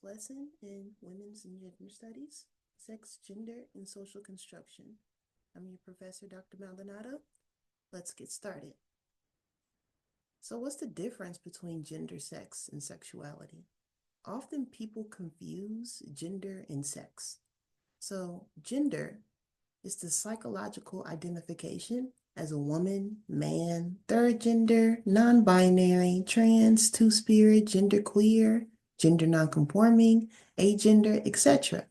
lesson in Women's and Gender Studies, Sex, Gender, and Social Construction. I'm your professor, Dr. Maldonado. Let's get started. So, what's the difference between gender, sex, and sexuality? Often people confuse gender and sex. So, gender is the psychological identification as a woman, man, third gender, non binary, trans, two spirit, genderqueer, gender nonconforming, agender, etc.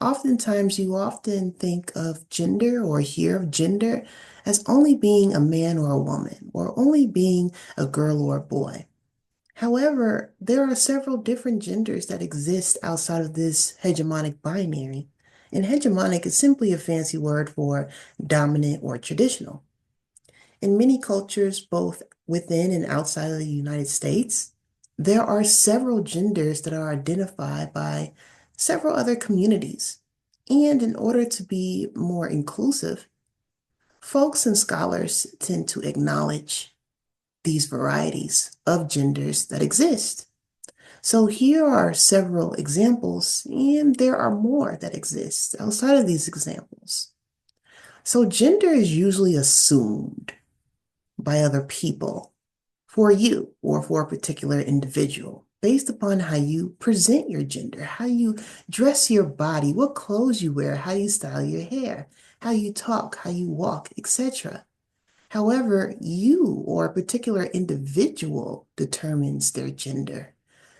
Oftentimes, you often think of gender or hear of gender as only being a man or a woman, or only being a girl or a boy. However, there are several different genders that exist outside of this hegemonic binary. And hegemonic is simply a fancy word for dominant or traditional. In many cultures, both within and outside of the United States, there are several genders that are identified by several other communities. And in order to be more inclusive, folks and scholars tend to acknowledge these varieties of genders that exist. So here are several examples, and there are more that exist outside of these examples. So gender is usually assumed by other people for you or for a particular individual based upon how you present your gender, how you dress your body, what clothes you wear, how you style your hair, how you talk, how you walk, etc. However, you or a particular individual determines their gender.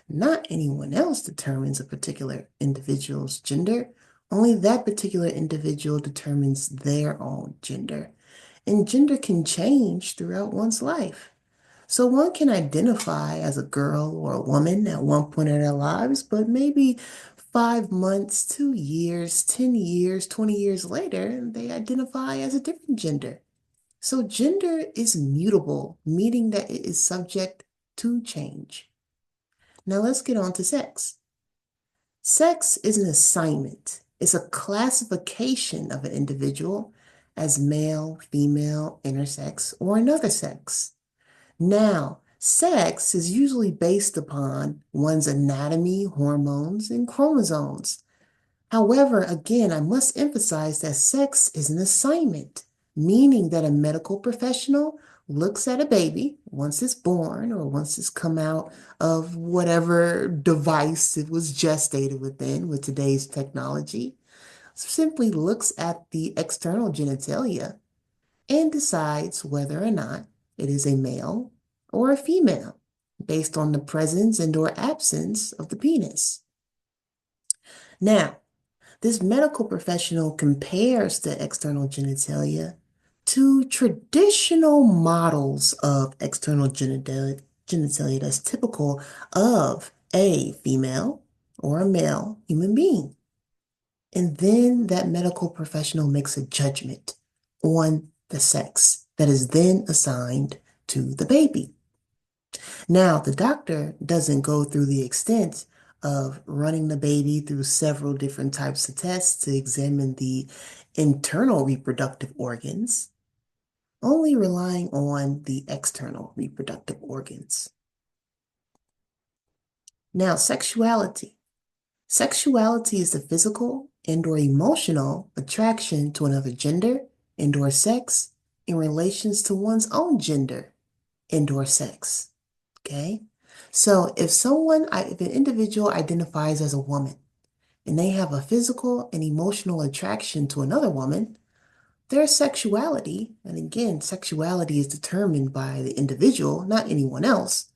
Not anyone else determines a particular individual's gender. Only that particular individual determines their own gender. And gender can change throughout one's life. So one can identify as a girl or a woman at one point in their lives, but maybe 5 months, 2 years, 10 years, 20 years later, they identify as a different gender. So gender is mutable, meaning that it is subject to change. Now let's get on to sex. Sex is an assignment. It's a classification of an individual as male, female, intersex, or another sex. Now, sex is usually based upon one's anatomy, hormones, and chromosomes. However, again, I must emphasize that sex is an assignment, meaning that a medical professional looks at a baby once it's born or once it's come out of whatever device it was gestated within with today's technology, simply looks at the external genitalia and decides whether or not it is a male or a female based on the presence and or absence of the penis. Now, this medical professional compares the external genitalia to traditional models of external genitalia that's typical of a female or a male human being. And then that medical professional makes a judgment on the sex that is then assigned to the baby. Now, the doctor doesn't go through the extent of running the baby through several different types of tests to examine the internal reproductive organs, only relying on the external reproductive organs. Now, sexuality. Sexuality is the physical and or emotional attraction to another gender and or sex in relations to one's own gender and or sex. Okay? So if an individual identifies as a woman and they have a physical and emotional attraction to another woman, their sexuality, and again, sexuality is determined by the individual, not anyone else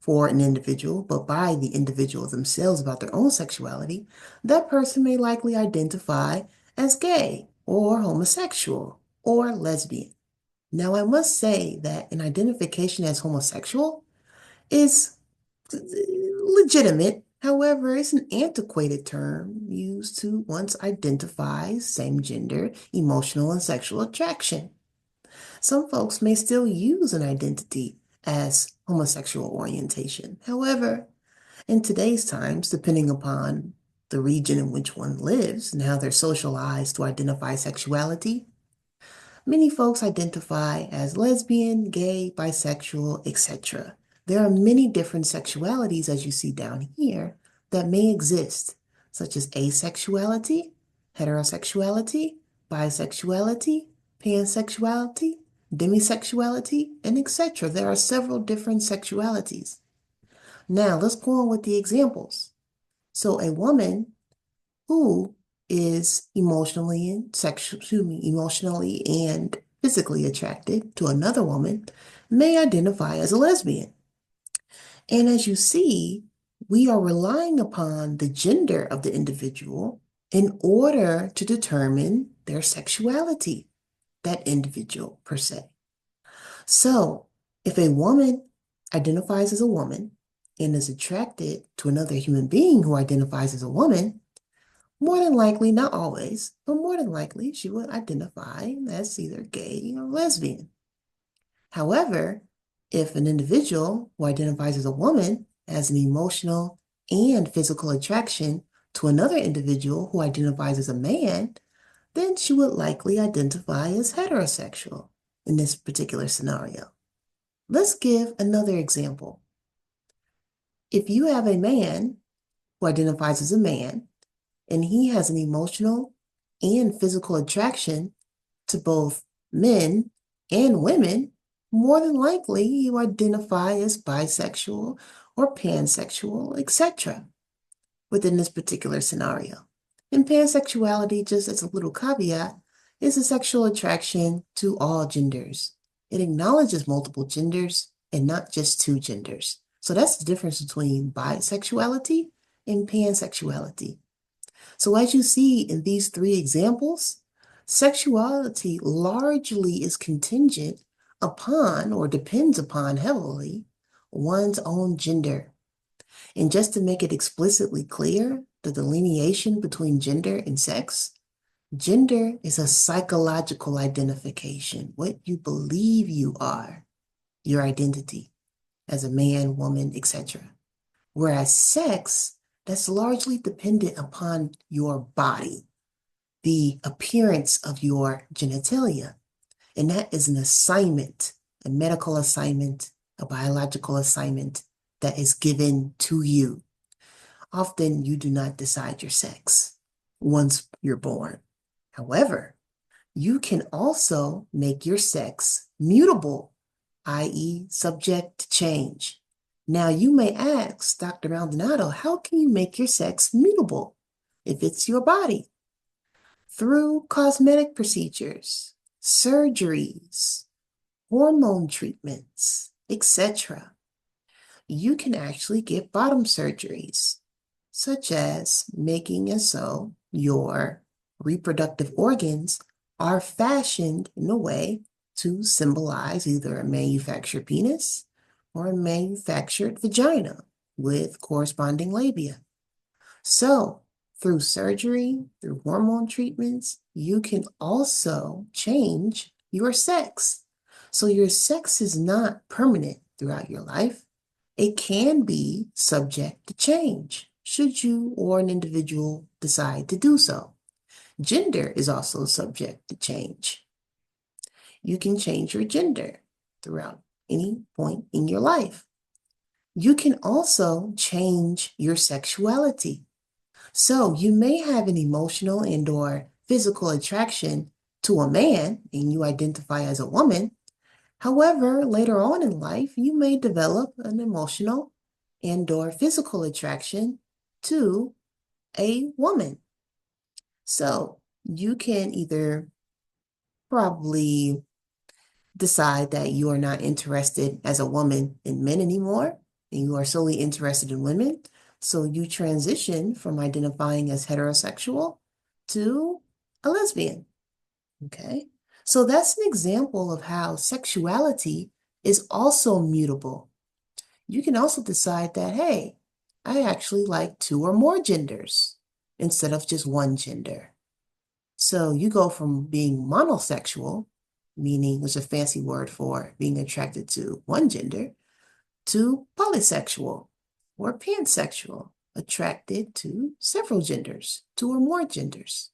for an individual, but by the individual themselves about their own sexuality, that person may likely identify as gay or homosexual or lesbian. Now, I must say that an identification as homosexual is legitimate. However, it's an antiquated term used to once identify same gender, emotional, and sexual attraction. Some folks may still use an identity as homosexual orientation. However, in today's times, depending upon the region in which one lives and how they're socialized to identify sexuality, many folks identify as lesbian, gay, bisexual, etc. There are many different sexualities, as you see down here, that may exist, such as asexuality, heterosexuality, bisexuality, pansexuality, demisexuality, and etc. There are several different sexualities. Now, let's go on with the examples. So a woman who is emotionally and physically attracted to another woman may identify as a lesbian. And as you see, we are relying upon the gender of the individual in order to determine their sexuality, that individual per se. So if a woman identifies as a woman and is attracted to another human being who identifies as a woman, more than likely, not always, but more than likely, she would identify as either gay or lesbian. However, if an individual who identifies as a woman has an emotional and physical attraction to another individual who identifies as a man, then she would likely identify as heterosexual in this particular scenario. Let's give another example. If you have a man who identifies as a man and he has an emotional and physical attraction to both men and women, more than likely you identify as bisexual or pansexual, etc. within this particular scenario. And pansexuality, just as a little caveat, is a sexual attraction to all genders. It acknowledges multiple genders and not just two genders. So that's the difference between bisexuality and pansexuality. So as you see in these three examples, sexuality largely is contingent upon or depends upon heavily one's own gender. And just to make it explicitly clear, the delineation between gender and sex, gender is a psychological identification, what you believe you are, your identity as a man, woman, etc. Whereas sex, that's largely dependent upon your body, the appearance of your genitalia. And that is an assignment, a medical assignment, a biological assignment that is given to you. Often you do not decide your sex once you're born. However, you can also make your sex mutable, i.e. subject to change. Now you may ask, Dr. Maldonado, how can you make your sex mutable if it's your body? Through cosmetic procedures, surgeries, hormone treatments, etc. You can actually get bottom surgeries, such as making it so your reproductive organs are fashioned in a way to symbolize either a manufactured penis or a manufactured vagina with corresponding labia. So, through surgery, through hormone treatments, you can also change your sex. So your sex is not permanent throughout your life. It can be subject to change, should you or an individual decide to do so. Gender is also subject to change. You can change your gender throughout any point in your life. You can also change your sexuality. So you may have an emotional and or physical attraction to a man and you identify as a woman. However, later on in life, you may develop an emotional and or physical attraction to a woman. So you can either probably decide that you are not interested as a woman in men anymore, and you are solely interested in women. So you transition from identifying as heterosexual to a lesbian. Okay. So that's an example of how sexuality is also mutable. You can also decide that, hey, I actually like two or more genders instead of just one gender. So you go from being monosexual, meaning it's a fancy word for being attracted to one gender, to polysexual or pansexual, attracted to several genders, two or more genders.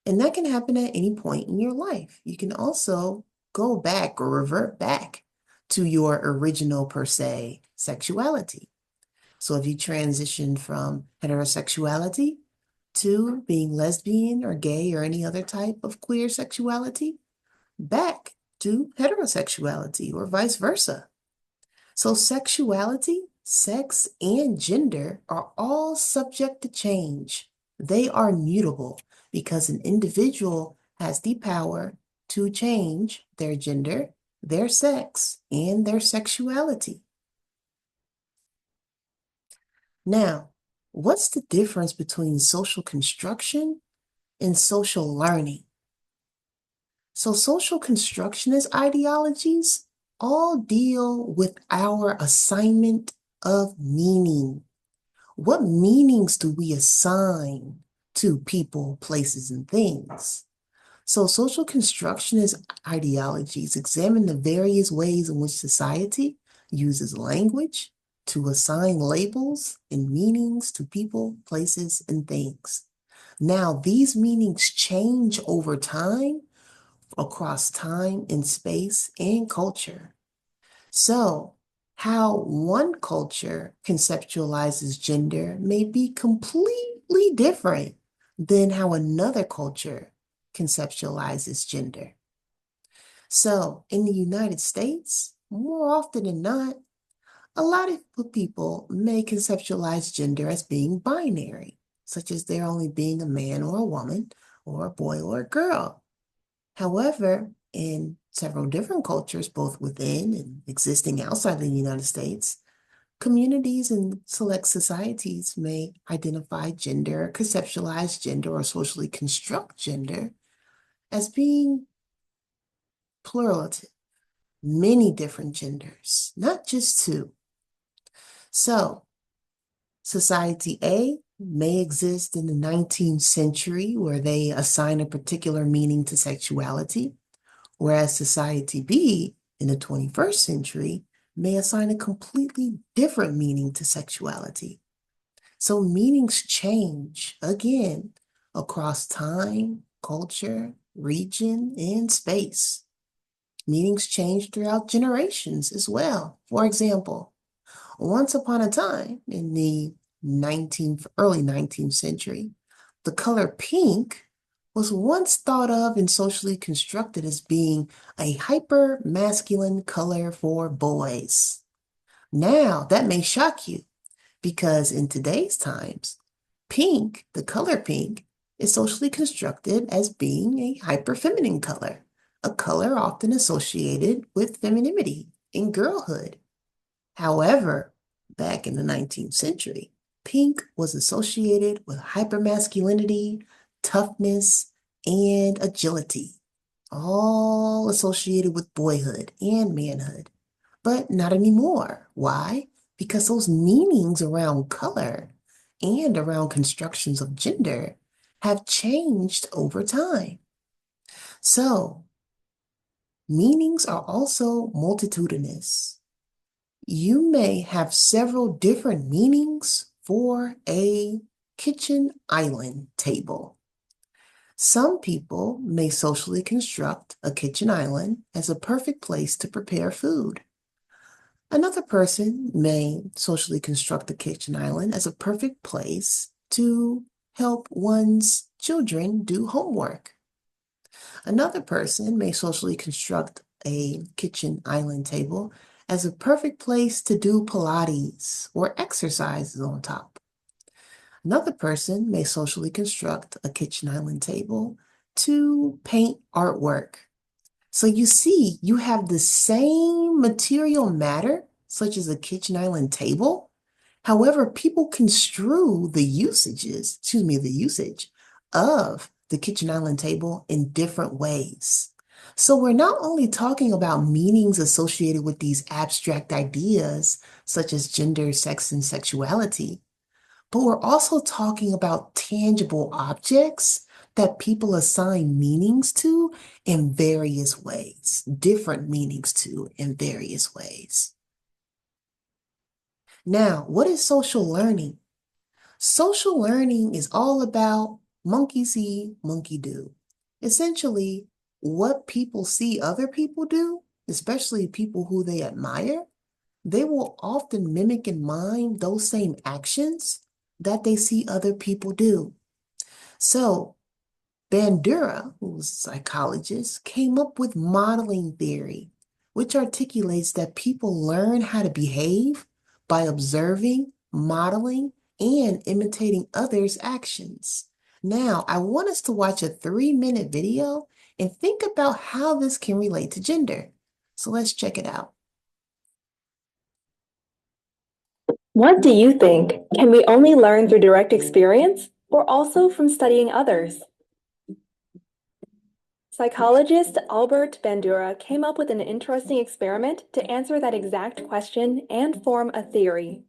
And that can happen at any point in your life. You can also go back or revert back to your original, per se, sexuality. So if you transition from heterosexuality to being lesbian or gay or any other type of queer sexuality, back to heterosexuality or vice versa. So sexuality, sex, and gender are all subject to change. They are mutable because an individual has the power to change their gender, their sex, and their sexuality. Now, what's the difference between social construction and social learning? So social constructionist ideologies all deal with our assignment of meaning. What meanings do we assign to people, places, and things? So social constructionist ideologies examine the various ways in which society uses language to assign labels and meanings to people, places, and things. Now, these meanings change over time across time and space and culture. So, how one culture conceptualizes gender may be completely different than how another culture conceptualizes gender. So, in the United States, more often than not, a lot of people may conceptualize gender as being binary, such as there only being a man or a woman, or a boy or a girl. However, in several different cultures, both within and existing outside the United States, communities and select societies may identify gender, conceptualize gender, or socially construct gender as being pluralative, many different genders, not just two. So, Society A may exist in the 19th century where they assign a particular meaning to sexuality, whereas Society B in the 21st century may assign a completely different meaning to sexuality. So meanings change again across time, culture, region, and space. Meanings change throughout generations as well. For example, once upon a time in the early 19th century, the color pink was once thought of and socially constructed as being a hyper masculine color for boys. Now, that may shock you because in today's times, pink, the color pink, is socially constructed as being a hyper feminine color, a color often associated with femininity and girlhood. However, back in the 19th century, pink was associated with hypermasculinity, toughness, and agility, all associated with boyhood and manhood. But not anymore. Why? Because those meanings around color and around constructions of gender have changed over time. So, meanings are also multitudinous. You may have several different meanings for a kitchen island table. Some people may socially construct a kitchen island as a perfect place to prepare food. Another person may socially construct the kitchen island as a perfect place to help one's children do homework. Another person may socially construct a kitchen island table as a perfect place to do Pilates or exercises on top. Another person may socially construct a kitchen island table to paint artwork. So you see, you have the same material matter, such as a kitchen island table. However, people construe the the usage of the kitchen island table in different ways. So we're not only talking about meanings associated with these abstract ideas, such as gender, sex, and sexuality, but we're also talking about tangible objects that people assign meanings to in various ways, different meanings to in various ways. Now, what is social learning? Social learning is all about monkey see, monkey do. Essentially, what people see other people do, especially people who they admire, they will often mimic and mime those same actions that they see other people do. So, Bandura, who was a psychologist, came up with modeling theory, which articulates that people learn how to behave by observing, modeling, and imitating others' actions. Now, I want us to watch a 3-minute video and think about how this can relate to gender. So let's check it out. What do you think? Can we only learn through direct experience or also from studying others? Psychologist Albert Bandura came up with an interesting experiment to answer that exact question and form a theory.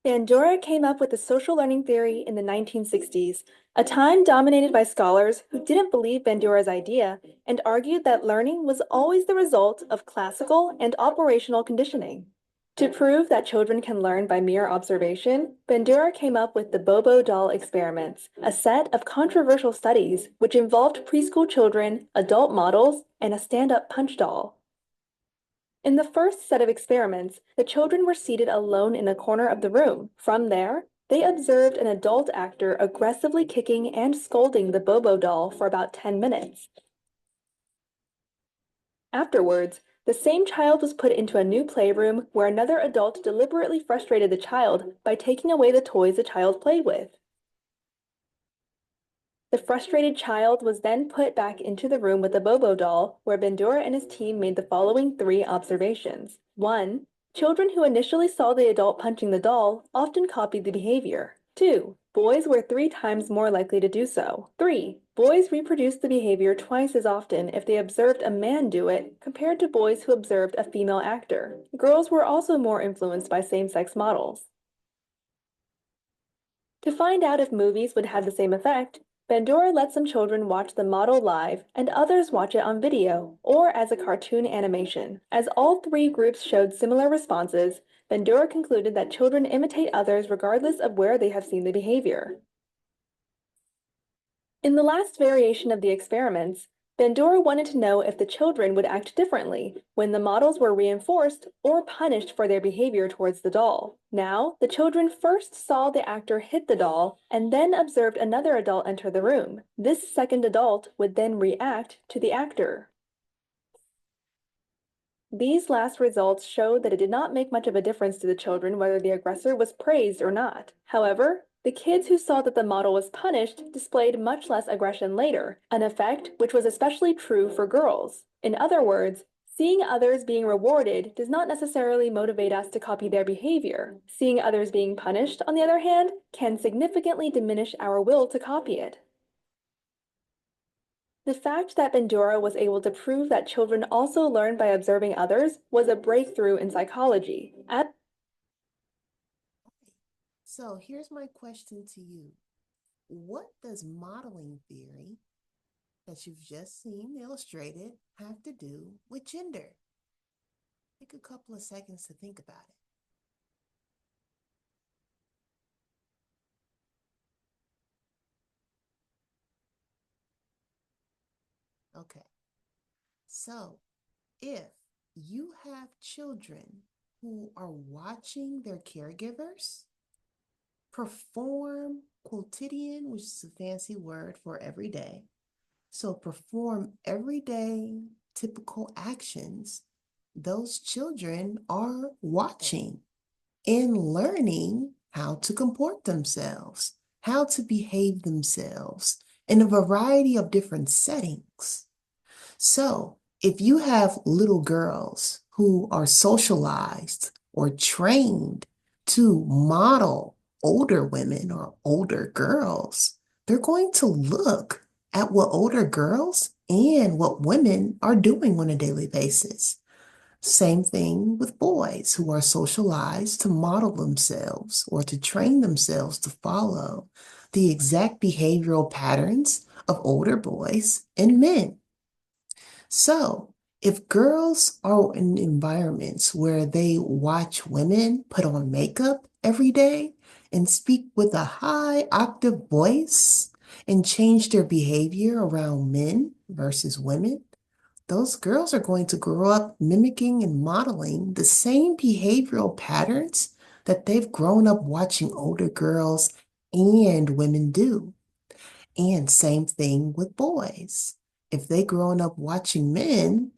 Bandura came up with the social learning theory in the 1960s, a time dominated by scholars who didn't believe Bandura's idea and argued that learning was always the result of classical and operational conditioning. To prove that children can learn by mere observation, Bandura came up with the Bobo doll experiments, a set of controversial studies which involved preschool children, adult models, and a stand-up punch doll. In the first set of experiments, the children were seated alone in a corner of the room. From there, they observed an adult actor aggressively kicking and scolding the Bobo doll for about 10 minutes. Afterwards, the same child was put into a new playroom where another adult deliberately frustrated the child by taking away the toys the child played with. The frustrated child was then put back into the room with the Bobo doll, where Bandura and his team made the following 3 observations. 1. Children who initially saw the adult punching the doll often copied the behavior. 2. Boys were 3 times more likely to do so. 3. Boys reproduced the behavior twice as often if they observed a man do it compared to boys who observed a female actor. Girls were also more influenced by same-sex models. To find out if movies would have the same effect, Bandura let some children watch the model live and others watch it on video or as a cartoon animation. As all 3 groups showed similar responses, Bandura concluded that children imitate others regardless of where they have seen the behavior. In the last variation of the experiments, Bandura wanted to know if the children would act differently when the models were reinforced or punished for their behavior towards the doll. Now, the children first saw the actor hit the doll and then observed another adult enter the room. This second adult would then react to the actor. These last results showed that it did not make much of a difference to the children whether the aggressor was praised or not. However, the kids who saw that the model was punished displayed much less aggression later, an effect which was especially true for girls. In other words, seeing others being rewarded does not necessarily motivate us to copy their behavior. Seeing others being punished, on the other hand, can significantly diminish our will to copy it. The fact that Bandura was able to prove that children also learn by observing others was a breakthrough in psychology. So here's my question to you. What does modeling theory that you've just seen illustrated have to do with gender? Take a couple of seconds to think about it. Okay. So if you have children who are watching their caregivers perform quotidian, which is a fancy word for every day, so perform everyday typical actions, those children are watching and learning how to comport themselves, how to behave themselves in a variety of different settings. So if you have little girls who are socialized or trained to model older women or older girls, they're going to look at what older girls and what women are doing on a daily basis. Same thing with boys who are socialized to model themselves or to train themselves to follow the exact behavioral patterns of older boys and men. So, if girls are in environments where they watch women put on makeup every day and speak with a high octave voice and change their behavior around men versus women, those girls are going to grow up mimicking and modeling the same behavioral patterns that they've grown up watching older girls and women do. And same thing with boys. If they grown up watching men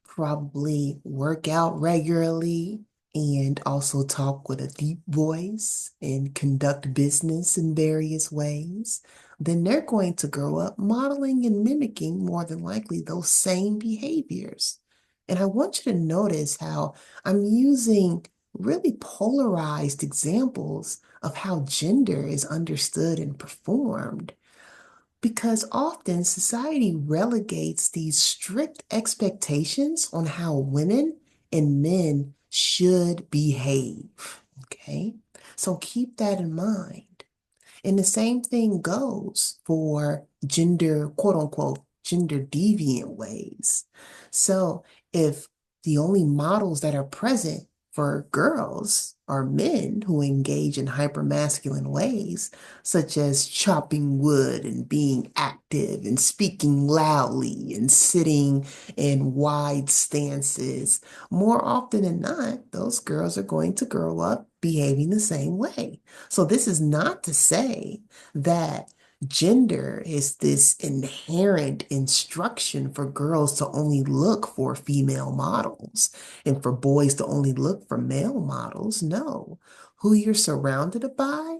probably work out regularly and also talk with a deep voice and conduct business in various ways, then they're going to grow up modeling and mimicking more than likely those same behaviors. And I want you to notice how I'm using really polarized examples of how gender is understood and performed because often society relegates these strict expectations on how women and men should behave. Okay, so keep that in mind. And the same thing goes for gender, quote unquote, gender deviant ways. So if the only models that are present for girls are men who engage in hypermasculine ways, such as chopping wood and being active and speaking loudly and sitting in wide stances, more often than not, those girls are going to grow up behaving the same way. So this is not to say that gender is this inherent instruction for girls to only look for female models and for boys to only look for male models. No, who you're surrounded by,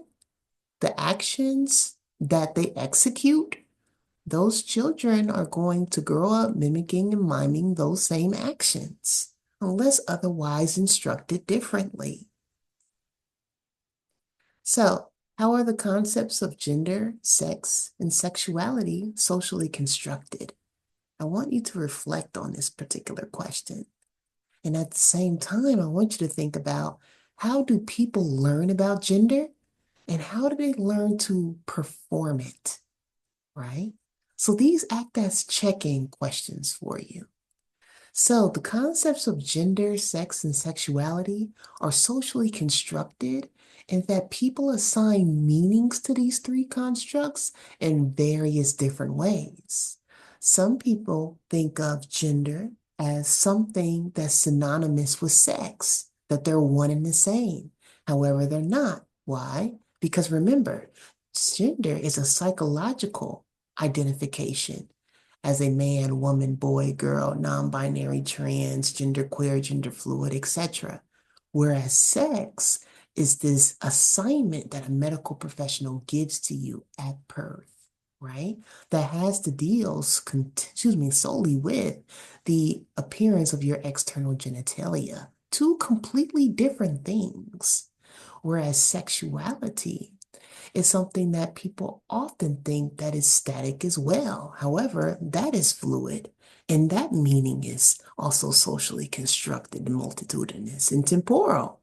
the actions that they execute, those children are going to grow up mimicking and miming those same actions, unless otherwise instructed differently. So, how are the concepts of gender, sex, and sexuality socially constructed? I want you to reflect on this particular question. And at the same time, I want you to think about how do people learn about gender and how do they learn to perform it, right? So these act as check-in questions for you. So, the concepts of gender, sex, and sexuality are socially constructed, and that people assign meanings to these three constructs in various different ways. Some people think of gender as something that's synonymous with sex, that they're one and the same. However, they're not. Why? Because remember, gender is a psychological identification as a man, woman, boy, girl, non-binary, trans, genderqueer, gender fluid, etc. Whereas sex is this assignment that a medical professional gives to you at birth, right? That has to deal, solely with the appearance of your external genitalia. Two completely different things. Whereas sexuality is something that people often think that is static as well. However, that is fluid, and that meaning is also socially constructed and multitudinous and temporal.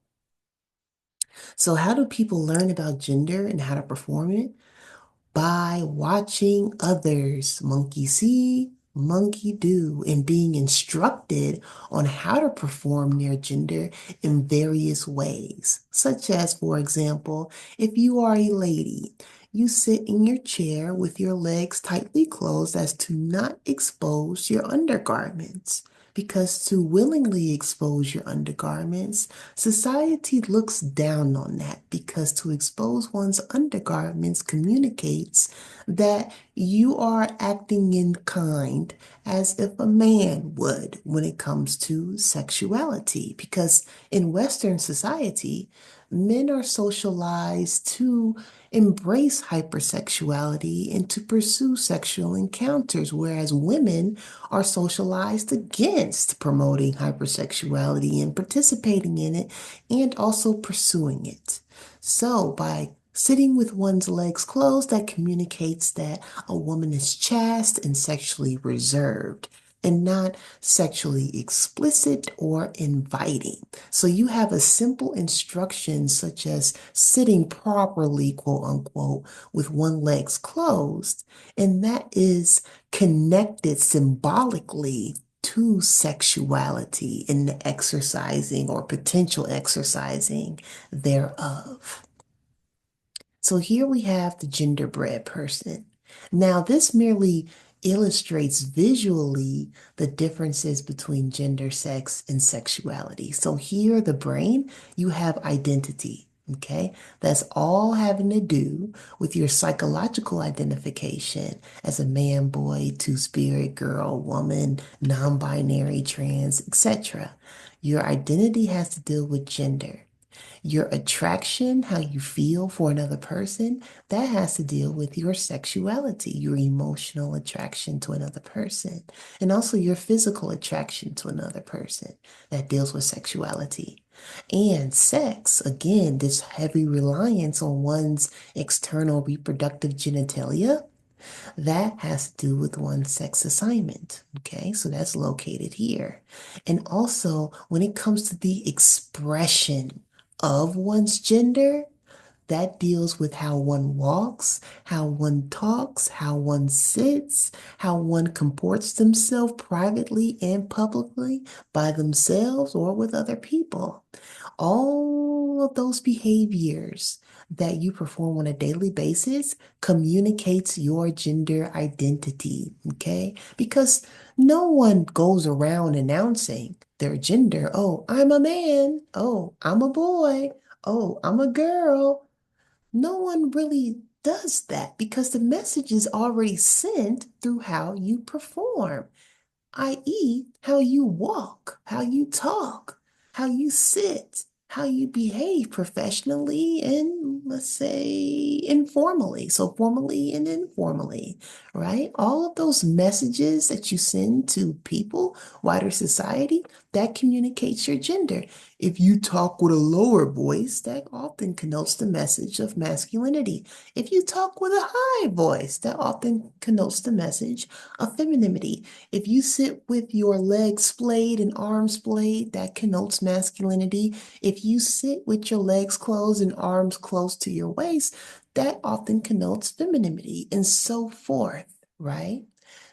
So, how do people learn about gender and how to perform it? By watching others monkey see, monkey do, and being instructed on how to perform their gender in various ways. Such as, for example, if you are a lady, you sit in your chair with your legs tightly closed as to not expose your undergarments. Because to willingly expose your undergarments, society looks down on that because to expose one's undergarments communicates that you are acting in kind as if a man would when it comes to sexuality. Because in Western society, men are socialized to embrace hypersexuality and to pursue sexual encounters, whereas women are socialized against promoting hypersexuality and participating in it and also pursuing it. So, by sitting with one's legs closed, that communicates that a woman is chaste and sexually reserved and not sexually explicit or inviting. So you have a simple instruction such as sitting properly, quote unquote, with one leg's closed, and that is connected symbolically to sexuality in the exercising or potential exercising thereof. So here we have the genderbread person. Now, this merely illustrates visually the differences between gender, sex, and sexuality. So here, the brain, you have identity. Okay, that's all having to do with your psychological identification as a man, boy, two-spirit, girl, woman, non-binary, trans, etc. Your identity has to deal with gender. Your attraction, how you feel for another person, that has to deal with your sexuality, your emotional attraction to another person, and also your physical attraction to another person. That deals with sexuality. And sex, again, this heavy reliance on one's external reproductive genitalia, that has to do with one's sex assignment. Okay, so that's located here. And also, when it comes to the expression of one's gender, that deals with how one walks, how one talks, how one sits, how one comports themselves privately and publicly by themselves or with other people. All of those behaviors that you perform on a daily basis communicates your gender identity, okay? Because no one goes around announcing their gender. Oh, I'm a man. Oh, I'm a boy. Oh, I'm a girl. No one really does that because the message is already sent through how you perform, i.e., how you walk, how you talk, how you sit, how you behave professionally and let's say informally. So, formally and informally, right? All of those messages that you send to people, wider society, that communicates your gender. If you talk with a lower voice, that often connotes the message of masculinity. If you talk with a high voice, that often connotes the message of femininity. If you sit with your legs splayed and arms splayed, that connotes masculinity. If you sit with your legs closed and arms close to your waist, that often connotes femininity and so forth, right?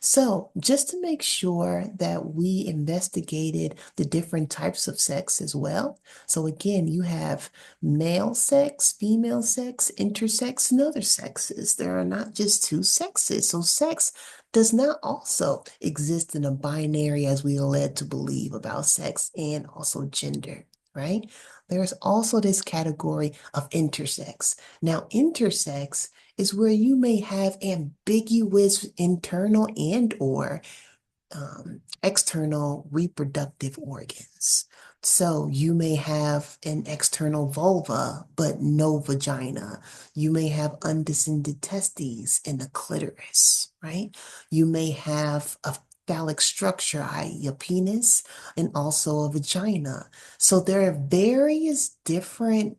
So, just to make sure that we investigated the different types of sex as well. So, again, you have male sex, female sex, intersex, and other sexes. There are not just two sexes. So, sex does not also exist in a binary as we are led to believe about sex and also gender, right? There's also this category of intersex. Now, intersex is where you may have ambiguous internal and or external reproductive organs. So you may have an external vulva, but no vagina. You may have undescended testes and a clitoris, right? You may have a phallic structure, i.e., a penis, and also a vagina. So there are various different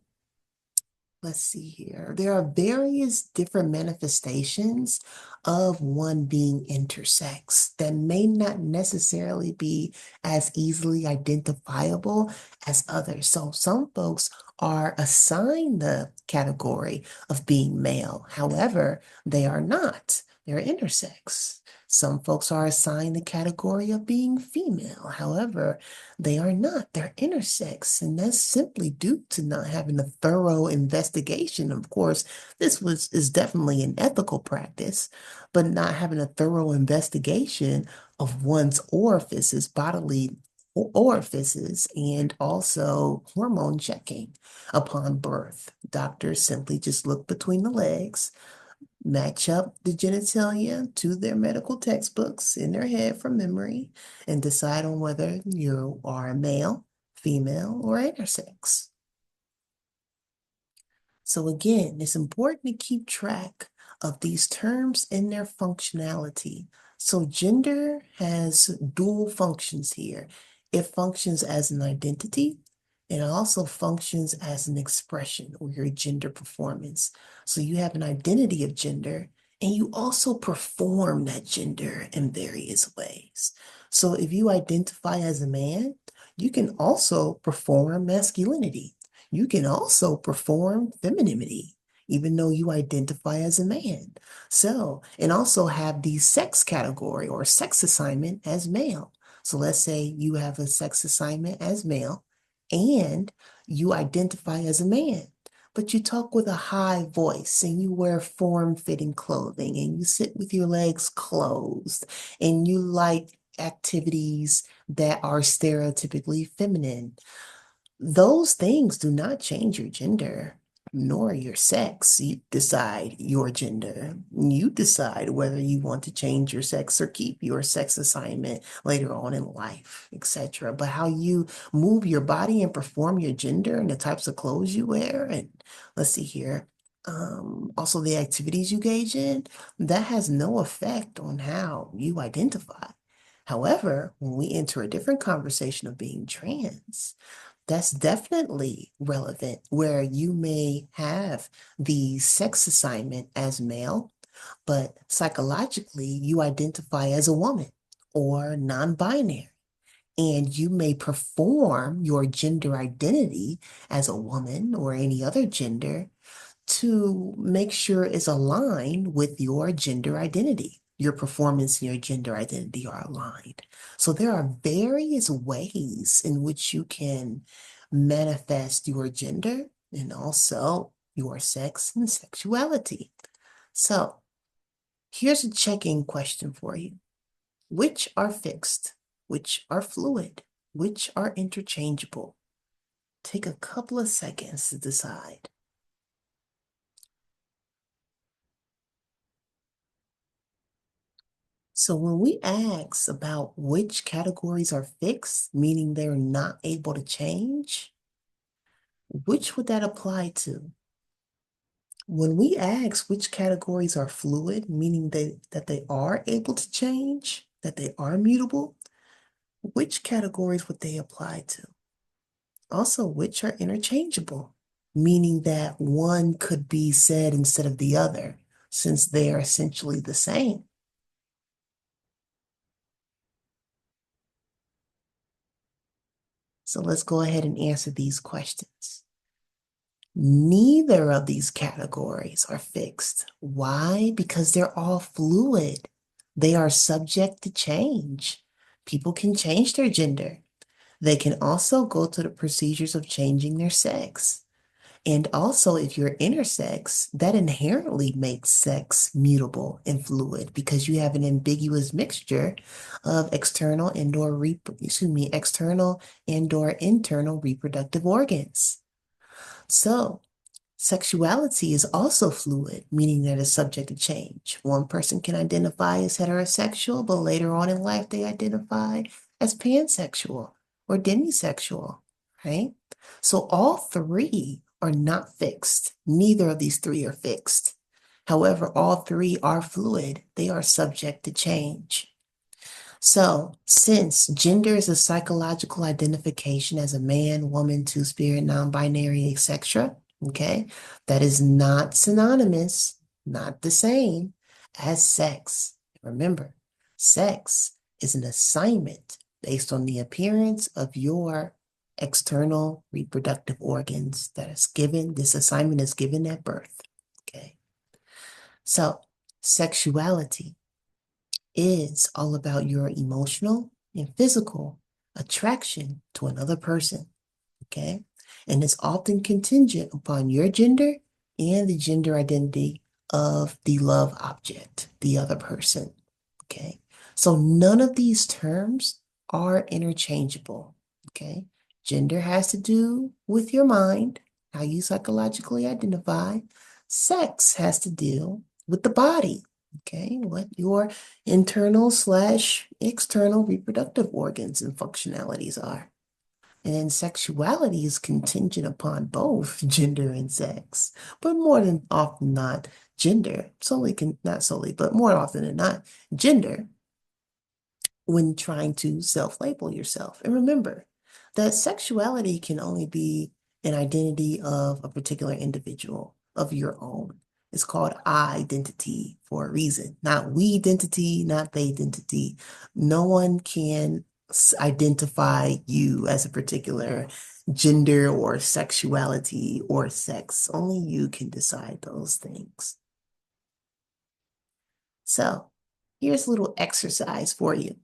let's see here. There are various different manifestations of one being intersex that may not necessarily be as easily identifiable as others. So some folks are assigned the category of being male. However, they are not. They're intersex. Some folks are assigned the category of being female. However, they are not. They're intersex, and that's simply due to not having a thorough investigation. Of course, is definitely an ethical practice, but not having a thorough investigation of one's orifices, bodily orifices, and also hormone checking upon birth. Doctors simply just look between the legs, match up the genitalia to their medical textbooks in their head from memory, and decide on whether you are a male, female, or intersex. So again, it's important to keep track of these terms and their functionality. So gender has dual functions here. It functions as an identity. It also functions as an expression or your gender performance. So you have an identity of gender and you also perform that gender in various ways. So if you identify as a man, you can also perform masculinity. You can also perform femininity, even though you identify as a man. So, and also have the sex category or sex assignment as male. So let's say you have a sex assignment as male and you identify as a man. but you talk with a high voice and you wear form-fitting clothing and you sit with your legs closed and you like activities that are stereotypically feminine. Those things do not change your gender nor your sex. You decide your gender. You decide whether you want to change your sex or keep your sex assignment later on in life, etc. But how you move your body and perform your gender and the types of clothes you wear, and let's see here, also the activities you engage in, that has no effect on how you identify. However, when we enter a different conversation of being trans, that's definitely relevant where you may have the sex assignment as male, but psychologically you identify as a woman or non-binary. And you may perform your gender identity as a woman or any other gender to make sure it's aligned with your gender identity. Your performance and your gender identity are aligned. So there are various ways in which you can manifest your gender and also your sex and sexuality. So here's a check-in question for you. Which are fixed? Which are fluid? Which are interchangeable? Take a couple of seconds to decide. So when we ask about which categories are fixed, meaning they're not able to change, which would that apply to? When we ask which categories are fluid, meaning that they are able to change, that they are mutable, which categories would they apply to? Also, which are interchangeable, meaning that one could be said instead of the other, since they are essentially the same. So let's go ahead and answer these questions. Neither of these categories are fixed. Why? Because they're all fluid. They are subject to change. People can change their gender. They can also go through the procedures of changing their sex. And also, if you're intersex, that inherently makes sex mutable and fluid because you have an ambiguous mixture of external and/or internal reproductive organs. So, sexuality is also fluid, meaning that it's subject to change. One person can identify as heterosexual, but later on in life they identify as pansexual or demisexual, right? So all three are not fixed. Neither of these three are fixed. However, all three are fluid. They are subject to change. So, since gender is a psychological identification as a man, woman, two-spirit, non-binary, etc., okay, that is not synonymous, not the same as sex. Remember, sex is an assignment based on the appearance of your external reproductive organs that is given, this assignment is given at birth, okay? So, sexuality is all about your emotional and physical attraction to another person, okay? And it's often contingent upon your gender and the gender identity of the love object, the other person, okay? So none of these terms are interchangeable, okay? Gender has to do with your mind, how you psychologically identify. Sex has to deal with the body, okay? What your internal/external reproductive organs and functionalities are. And then sexuality is contingent upon both gender and sex, but more than often not gender, not solely, but more often than not gender when trying to self-label yourself. And remember that sexuality can only be an identity of a particular individual of your own. It's called identity for a reason, not we identity, not they identity. No one can identify you as a particular gender or sexuality or sex. Only you can decide those things. So here's a little exercise for you.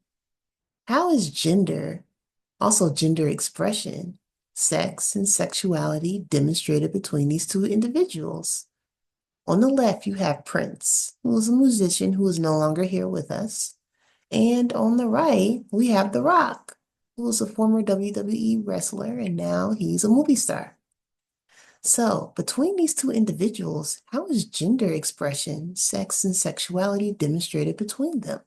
How is gender, also gender expression, sex and sexuality demonstrated between these two individuals. On the left, you have Prince, who is a musician who is no longer here with us. And on the right, we have The Rock, who was a former WWE wrestler and now he's a movie star. So, between these two individuals, how is gender expression, sex, and sexuality demonstrated between them?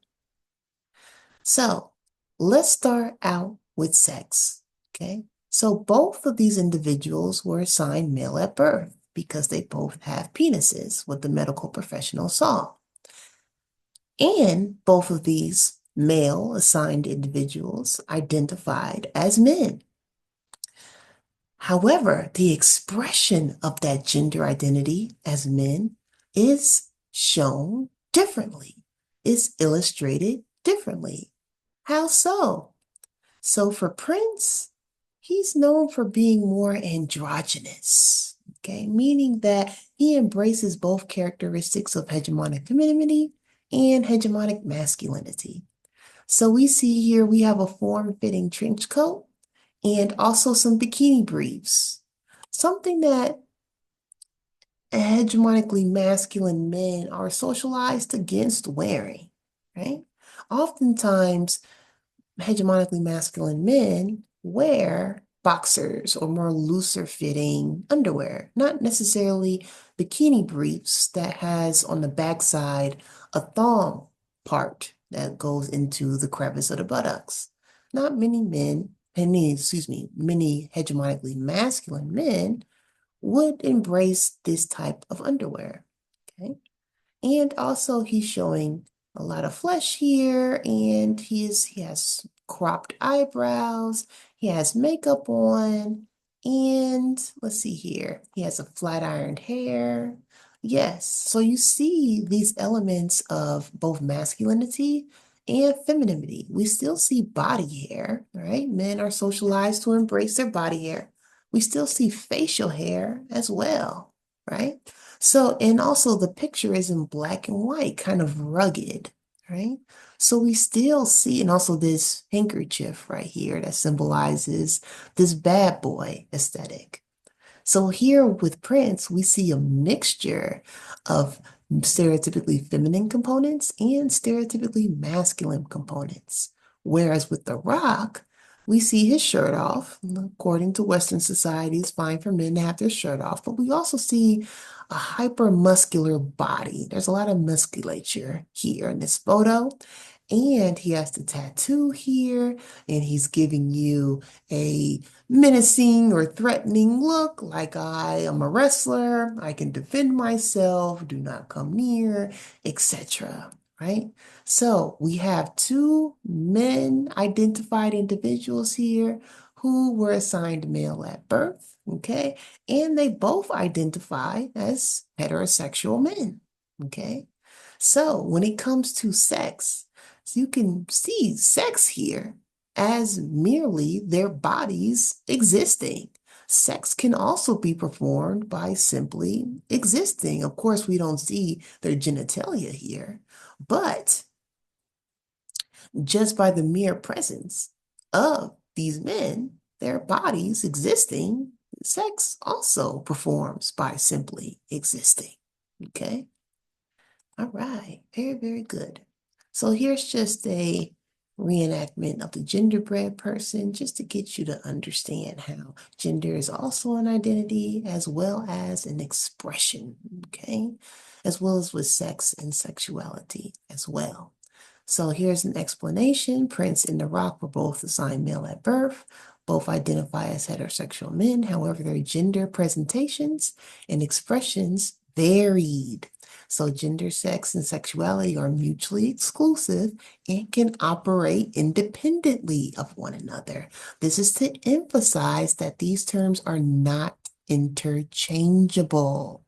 So, let's start out with sex. Okay. So, both of these individuals were assigned male at birth because they both have penises, what the medical professional saw. And both of these male assigned individuals identified as men. However, the expression of that gender identity as men is shown differently, is illustrated differently. How so? So for Prince, he's known for being more androgynous, okay, meaning that he embraces both characteristics of hegemonic femininity and hegemonic masculinity. So we see here we have a form-fitting trench coat and also some bikini briefs, something that hegemonically masculine men are socialized against wearing, right? Oftentimes, hegemonically masculine men wear boxers or more looser fitting underwear, not necessarily bikini briefs that has on the backside a thong part that goes into the crevice of the buttocks. Not many men, many hegemonically masculine men would embrace this type of underwear. Okay. And also he's showing a lot of flesh here, and he has cropped eyebrows, he has makeup on, and let's see here, he has a flat ironed hair. Yes, so you see these elements of both masculinity and femininity. We still see body hair, right? Men are socialized to embrace their body hair. We still see facial hair as well, right? So, and also the picture is in black and white, kind of rugged, right? So we still see, and also this handkerchief right here that symbolizes this bad boy aesthetic. So here with Prince, we see a mixture of stereotypically feminine components and stereotypically masculine components. Whereas with The Rock, we see his shirt off. According to Western society, it's fine for men to have their shirt off, but we also see a hypermuscular body. There's a lot of musculature here in this photo. And he has the tattoo here, and he's giving you a menacing or threatening look, like I am a wrestler, I can defend myself, do not come near, etc. Right? So we have two men identified individuals here who were assigned male at birth, okay? And they both identify as heterosexual men, okay? So when it comes to sex, so you can see sex here as merely their bodies existing. Sex can also be performed by simply existing. Of course, we don't see their genitalia here, but just by the mere presence of these men, their bodies existing, sex also performs by simply existing. Okay? All right, very, very good. So here's just a reenactment of the genderbread person, just to get you to understand how gender is also an identity as well as an expression, okay? As well as with sex and sexuality as well. So here's an explanation. Prince and The Rock were both assigned male at birth. Both identify as heterosexual men. However, their gender presentations and expressions varied. So gender, sex, and sexuality are mutually exclusive and can operate independently of one another. This is to emphasize that these terms are not interchangeable.